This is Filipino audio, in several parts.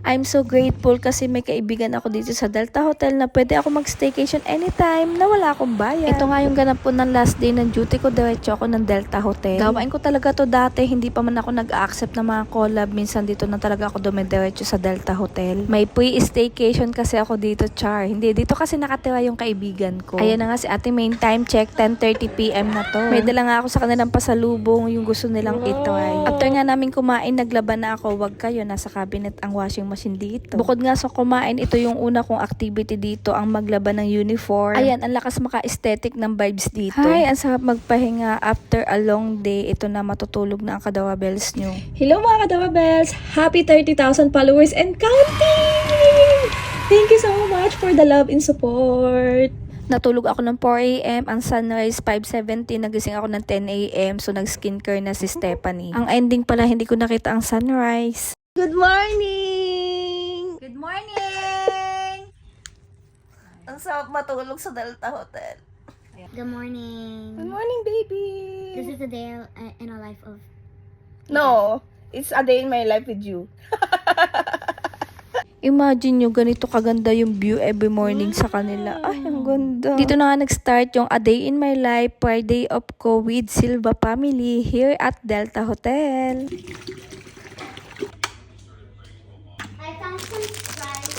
I'm so grateful kasi may kaibigan ako dito sa Delta Hotel na pwede ako mag-staycation anytime na wala akong bayad. Ito nga yung ganap po ng last day ng duty ko, diretso ako ng Delta Hotel. Gawain ko talaga to dati, hindi pa man ako nag-accept ng mga collab. Minsan dito na talaga ako dumidiretso sa Delta Hotel. May pre-staycation kasi ako dito, char. Hindi, dito kasi nakatira yung kaibigan ko. Ayan na nga si ate, main time check, 10:30 PM na to. May dala nga ako sa kanilang pasalubong, yung gusto nilang itry. After nga namin kumain, naglaban na ako. Wag kayo, nasa cabinet ang washing machine dito. Bukod nga sa kumain, ito yung una kong activity dito, ang maglaban ng uniform. Ayan, ang lakas maka-aesthetic ng vibes dito. Hi, ang sarap magpahinga after a long day. Ito na, matutulog na ang Kadawa Bells nyo. Hello mga Kadawa Bells! Happy 30,000 followers and counting! Thank you so much for the love and support! Natulog ako ng 4 AM, ang sunrise 5:70, nagising ako ng 10 AM, so nag-skincare na si Stephanie. Ang ending pala, hindi ko nakita ang sunrise. Good morning! Good morning! Ang sarap matulog sa Delta Hotel. Good morning. Good morning, baby! This is a day in a life of... No, it's a day in my life with you. Imagine nyo, ganito kaganda yung view every morning sa kanila. Ay, ang ganda. Dito na nga nag-start yung A Day in My Life, Friday of ko with Silva family here at Delta Hotel. I found some rice.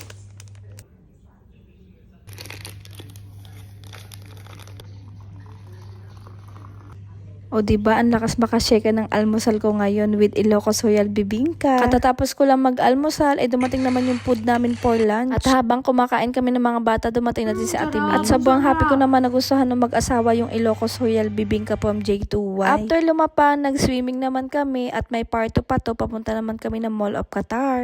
O diba, ang lakas makashake ng almusal ko ngayon with Ilocos Royal Bibingka. Katatapos ko lang mag-almusal, dumating naman yung food namin for lunch. At habang kumakain kami ng mga bata, dumating natin si Ate May. At sobrang happy ko naman, nagustuhan ng mag-asawa yung Ilocos Royal Bibingka from J2Y. After lumapa, nag-swimming naman kami at may part 2 pa to, papunta naman kami ng Mall of Qatar.